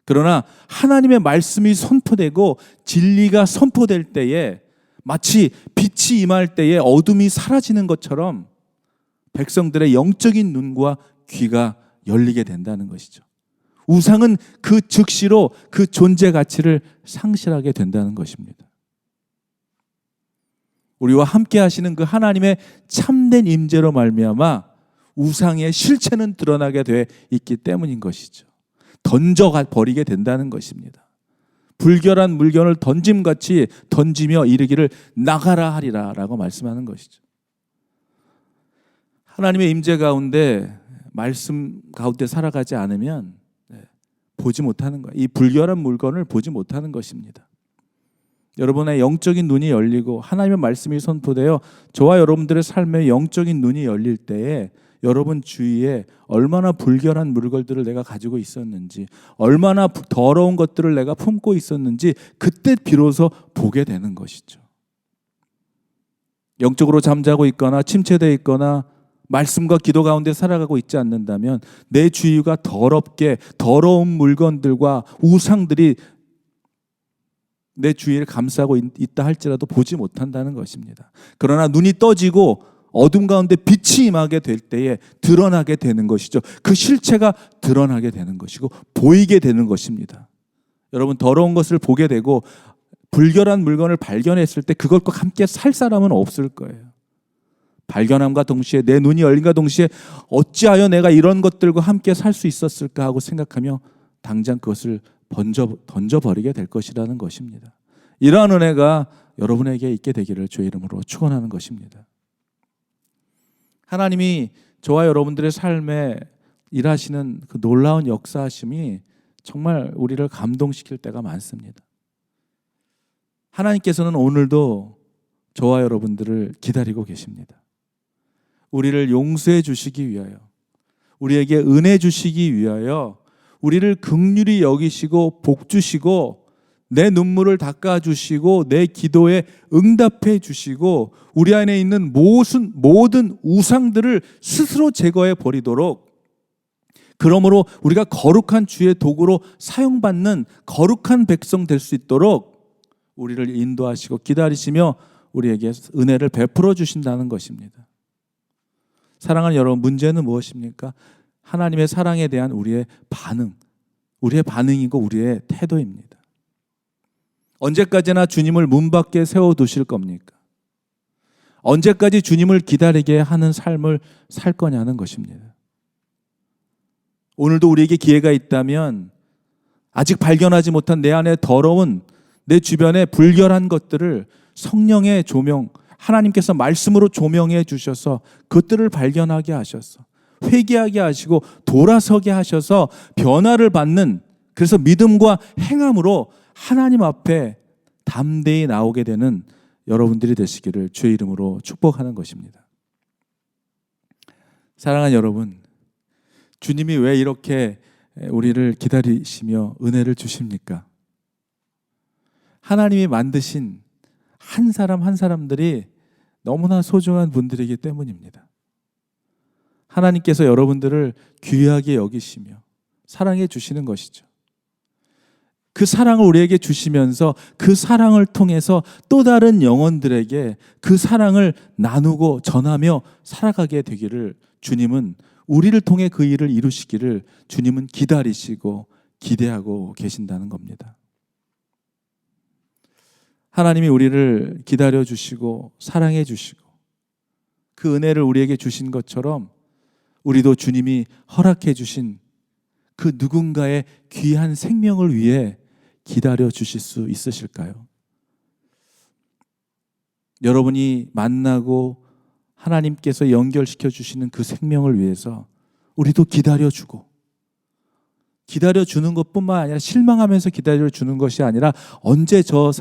그러나 하나님의 말씀이 선포되고 진리가 선포될 때에 마치 빛이 임할 때에 어둠이 사라지는 것처럼 백성들의 영적인 눈과 귀가 열리게 된다는 것이죠. 우상은 그 즉시로 그 존재 가치를 상실하게 된다는 것입니다. 우리와 함께 하시는 그 하나님의 참된 임재로 말미암아 우상의 실체는 드러나게 돼 있기 때문인 것이죠. 던져 버리게 된다는 것입니다. 불결한 물건을 던짐같이 던지며 이르기를 나가라 하리라 라고 말씀하는 것이죠. 하나님의 임재 가운데, 말씀 가운데 살아가지 않으면 보지 못하는 거예요. 이 불결한 물건을 보지 못하는 것입니다. 여러분의 영적인 눈이 열리고 하나님의 말씀이 선포되어 저와 여러분들의 삶의 영적인 눈이 열릴 때에 여러분 주위에 얼마나 불결한 물건들을 내가 가지고 있었는지, 얼마나 더러운 것들을 내가 품고 있었는지 그때 비로소 보게 되는 것이죠. 영적으로 잠자고 있거나 침체되어 있거나 말씀과 기도 가운데 살아가고 있지 않는다면 내 주위가 더럽게 더러운 물건들과 우상들이 내 주위를 감싸고 있다 할지라도 보지 못한다는 것입니다. 그러나 눈이 떠지고 어둠 가운데 빛이 임하게 될 때에 드러나게 되는 것이죠. 그 실체가 드러나게 되는 것이고 보이게 되는 것입니다. 여러분, 더러운 것을 보게 되고 불결한 물건을 발견했을 때 그것과 함께 살 사람은 없을 거예요. 발견함과 동시에 내 눈이 열린과 동시에 어찌하여 내가 이런 것들과 함께 살 수 있었을까 하고 생각하며 당장 그것을 던져버리게 될 것이라는 것입니다. 이러한 은혜가 여러분에게 있게 되기를 주의 이름으로 축원하는 것입니다. 하나님이 저와 여러분들의 삶에 일하시는 그 놀라운 역사하심이 정말 우리를 감동시킬 때가 많습니다. 하나님께서는 오늘도 저와 여러분들을 기다리고 계십니다. 우리를 용서해 주시기 위하여, 우리에게 은혜 주시기 위하여 우리를 긍휼히 여기시고 복 주시고 내 눈물을 닦아주시고 내 기도에 응답해 주시고 우리 안에 있는 모든 우상들을 스스로 제거해 버리도록, 그러므로 우리가 거룩한 주의 도구로 사용받는 거룩한 백성 될 수 있도록 우리를 인도하시고 기다리시며 우리에게 은혜를 베풀어 주신다는 것입니다. 사랑하는 여러분, 문제는 무엇입니까? 하나님의 사랑에 대한 우리의 반응이고 우리의 태도입니다. 언제까지나 주님을 문 밖에 세워두실 겁니까? 언제까지 주님을 기다리게 하는 삶을 살 거냐는 것입니다. 오늘도 우리에게 기회가 있다면 아직 발견하지 못한 내 안에 더러운, 내 주변에 불결한 것들을 성령의 조명, 하나님께서 말씀으로 조명해 주셔서 그것들을 발견하게 하셔서 회개하게 하시고 돌아서게 하셔서 변화를 받는, 그래서 믿음과 행함으로 하나님 앞에 담대히 나오게 되는 여러분들이 되시기를 주의 이름으로 축복하는 것입니다. 사랑하는 여러분, 주님이 왜 이렇게 우리를 기다리시며 은혜를 주십니까? 하나님이 만드신 한 사람 한 사람들이 너무나 소중한 분들이기 때문입니다. 하나님께서 여러분들을 귀하게 여기시며 사랑해 주시는 것이죠. 그 사랑을 우리에게 주시면서 그 사랑을 통해서 또 다른 영혼들에게 그 사랑을 나누고 전하며 살아가게 되기를 주님은, 우리를 통해 그 일을 이루시기를 주님은 기다리시고 기대하고 계신다는 겁니다. 하나님이 우리를 기다려 주시고 사랑해 주시고 그 은혜를 우리에게 주신 것처럼 우리도 주님이 허락해 주신 그 누군가의 귀한 생명을 위해 기다려 주실 수 있으실까요? 여러분이 만나고 하나님께서 연결시켜 주시는 그 생명을 위해서 우리도 기다려주고, 기다려주는 것뿐만 아니라 실망하면서 기다려주는 것이 아니라 언제 저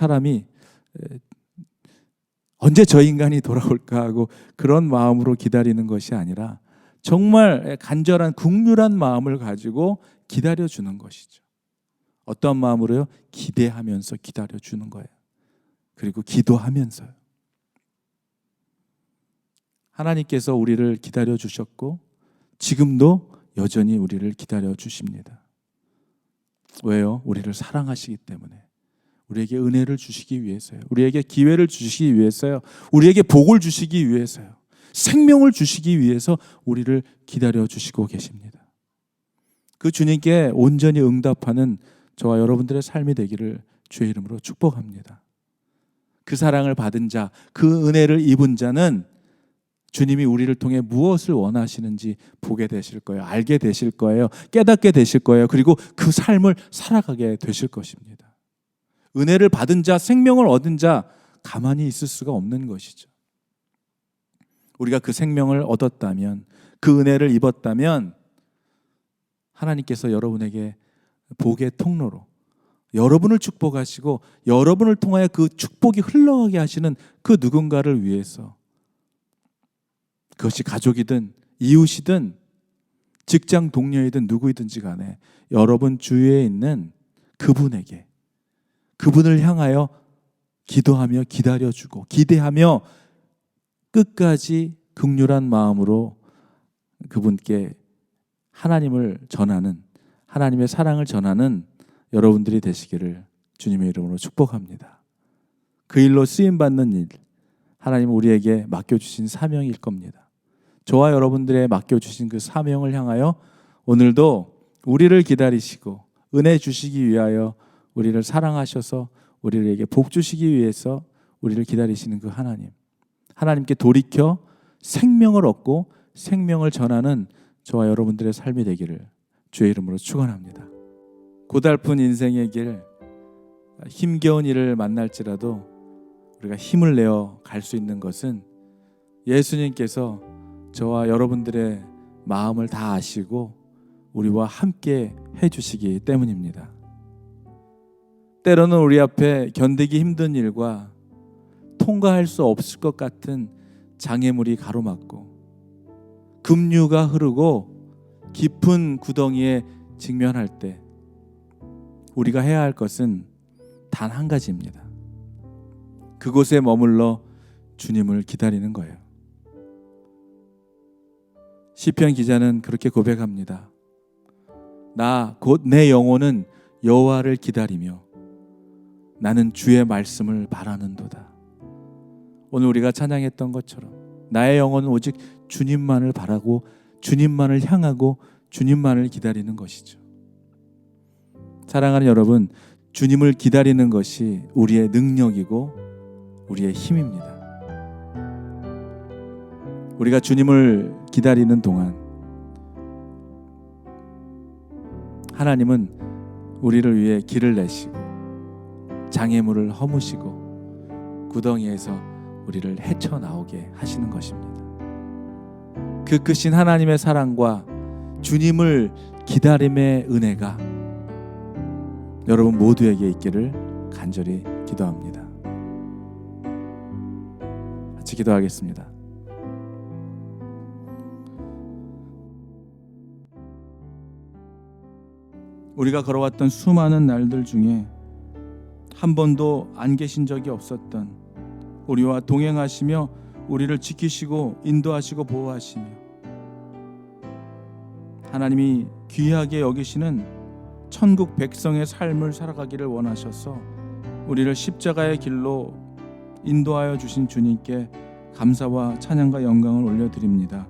인간이 돌아올까 하고 그런 마음으로 기다리는 것이 아니라 정말 간절한 긍휼한 마음을 가지고 기다려주는 것이죠. 어떤 마음으로요? 기대하면서 기다려주는 거예요. 그리고 기도하면서요. 하나님께서 우리를 기다려주셨고 지금도 여전히 우리를 기다려주십니다. 왜요? 우리를 사랑하시기 때문에, 우리에게 은혜를 주시기 위해서요, 우리에게 기회를 주시기 위해서요, 우리에게 복을 주시기 위해서요, 생명을 주시기 위해서 우리를 기다려주시고 계십니다. 그 주님께 온전히 응답하는 저와 여러분들의 삶이 되기를 주의 이름으로 축복합니다. 그 사랑을 받은 자, 그 은혜를 입은 자는 주님이 우리를 통해 무엇을 원하시는지 보게 되실 거예요. 알게 되실 거예요. 깨닫게 되실 거예요. 그리고 그 삶을 살아가게 되실 것입니다. 은혜를 받은 자, 생명을 얻은 자, 가만히 있을 수가 없는 것이죠. 우리가 그 생명을 얻었다면, 그 은혜를 입었다면 하나님께서 여러분에게 복의 통로로, 여러분을 축복하시고 여러분을 통하여 그 축복이 흘러가게 하시는 그 누군가를 위해서, 그것이 가족이든 이웃이든 직장 동료이든 누구이든지 간에 여러분 주위에 있는 그분에게, 그분을 향하여 기도하며 기다려주고 기대하며 끝까지 긍휼한 마음으로 그분께 하나님을 전하는, 하나님의 사랑을 전하는 여러분들이 되시기를 주님의 이름으로 축복합니다. 그 일로 쓰임받는 일, 하나님은 우리에게 맡겨주신 사명일 겁니다. 저와 여러분들의 맡겨주신 그 사명을 향하여 오늘도 우리를 기다리시고 은혜 주시기 위하여 우리를 사랑하셔서 우리에게 복 주시기 위해서 우리를 기다리시는 그 하나님, 하나님께 돌이켜 생명을 얻고 생명을 전하는 저와 여러분들의 삶이 되기를 주의 이름으로 축원합니다. 고달픈 인생의 길, 힘겨운 일을 만날지라도 우리가 힘을 내어 갈 수 있는 것은 예수님께서 저와 여러분들의 마음을 다 아시고 우리와 함께 해주시기 때문입니다. 때로는 우리 앞에 견디기 힘든 일과 통과할 수 없을 것 같은 장애물이 가로막고 급류가 흐르고 깊은 구덩이에 직면할 때 우리가 해야 할 것은 단 한 가지입니다. 그곳에 머물러 주님을 기다리는 거예요. 시편 기자는 그렇게 고백합니다. 나 곧 내 영혼은 여호와를 기다리며 나는 주의 말씀을 바라는도다. 오늘 우리가 찬양했던 것처럼 나의 영혼은 오직 주님만을 바라고 주님만을 향하고 주님만을 기다리는 것이죠. 사랑하는 여러분, 주님을 기다리는 것이 우리의 능력이고 우리의 힘입니다. 우리가 주님을 기다리는 동안 하나님은 우리를 위해 길을 내시고 장애물을 허무시고 구덩이에서 우리를 헤쳐나오게 하시는 것입니다. 그 크신 하나님의 사랑과 주님을 기다림의 은혜가 여러분 모두에게 있기를 간절히 기도합니다. 같이 기도하겠습니다. 우리가 걸어왔던 수많은 날들 중에 한 번도 안 계신 적이 없었던, 우리와 동행하시며 우리를 지키시고 인도하시고 보호하시며 하나님이 귀하게 여기시는 천국 백성의 삶을 살아가기를 원하셔서 우리를 십자가의 길로 인도하여 주신 주님께 감사와 찬양과 영광을 올려드립니다.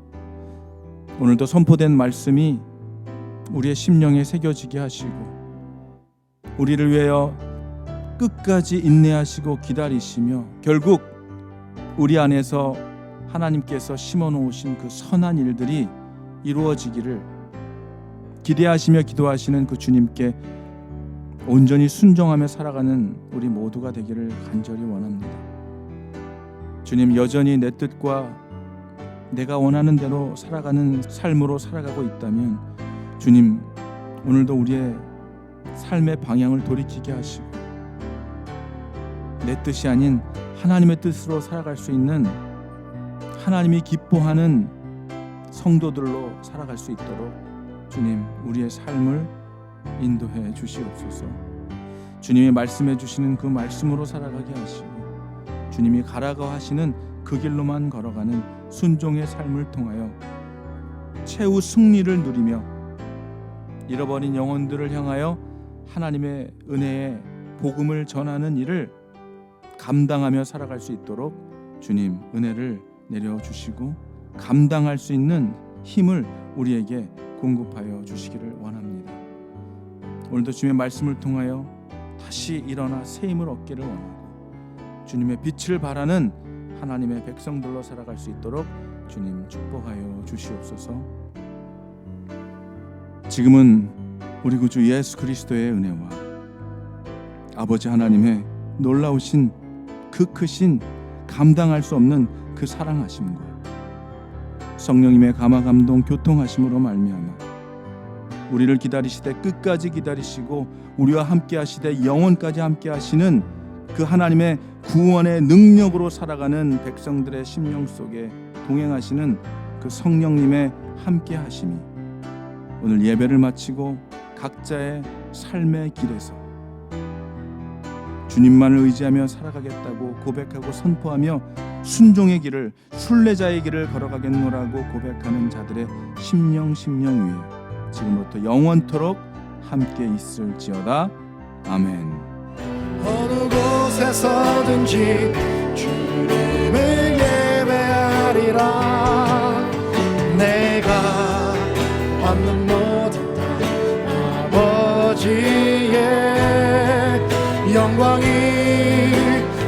오늘도 선포된 말씀이 우리의 심령에 새겨지게 하시고 우리를 위하여 끝까지 인내하시고 기다리시며 결국 우리 안에서 하나님께서 심어놓으신 그 선한 일들이 이루어지기를 기대하시며 기도하시는 그 주님께 온전히 순종하며 살아가는 우리 모두가 되기를 간절히 원합니다. 주님, 여전히 내 뜻과 내가 원하는 대로 살아가는 삶으로 살아가고 있다면 주님, 오늘도 우리의 삶의 방향을 돌이키게 하시고 내 뜻이 아닌 하나님의 뜻으로 살아갈 수 있는 하나님이 기뻐하는 성도들로 살아갈 수 있도록 주님, 우리의 삶을 인도해 주시옵소서. 주님이 말씀해 주시는 그 말씀으로 살아가게 하시고 주님이 가라고 하시는 그 길로만 걸어가는 순종의 삶을 통하여 최후 승리를 누리며 잃어버린 영혼들을 향하여 하나님의 은혜의 복음을 전하는 일을 감당하며 살아갈 수 있도록 주님 은혜를 내려주시고 감당할 수 있는 힘을 우리에게 공급하여 주시기를 원합니다. 오늘도 주님의 말씀을 통하여 다시 일어나 새 힘을 얻기를 원하고 주님의 빛을 바라는 하나님의 백성들로 살아갈 수 있도록 주님 축복하여 주시옵소서. 지금은 우리 구주 예수 그리스도의 은혜와 아버지 하나님의 놀라우신 그 크신 감당할 수 없는 그 사랑하심과 성령님의 감화 감동 교통하심으로 말미암아 우리를 기다리시되 끝까지 기다리시고 우리와 함께 하시되 영원까지 함께 하시는 그 하나님의 구원의 능력으로 살아가는 백성들의 심령 속에 동행하시는 그 성령님의 함께 하심이 오늘 예배를 마치고 각자의 삶의 길에서 주님만을 의지하며 살아가겠다고 고백하고 선포하며 순종의 길을, 순례자의 길을 걸어가겠노라고 고백하는 자들의 심령 위에 지금부터 영원토록 함께 있을지어다. 아멘. 어느 곳에서든지 주님을 예배하리라. 내가 받는 모든 아버지의 영광이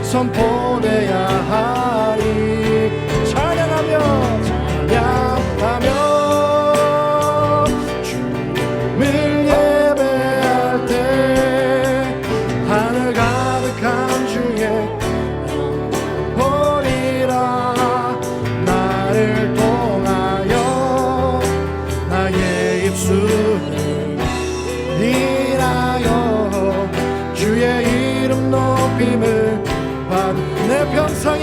선포돼야 하리. 찬양하며 주님을 예배할 때 하늘 가득한 주의 보리라. 나를 통하여 나의 입술을 인하여 주의 이름 높임을 받는 내 평생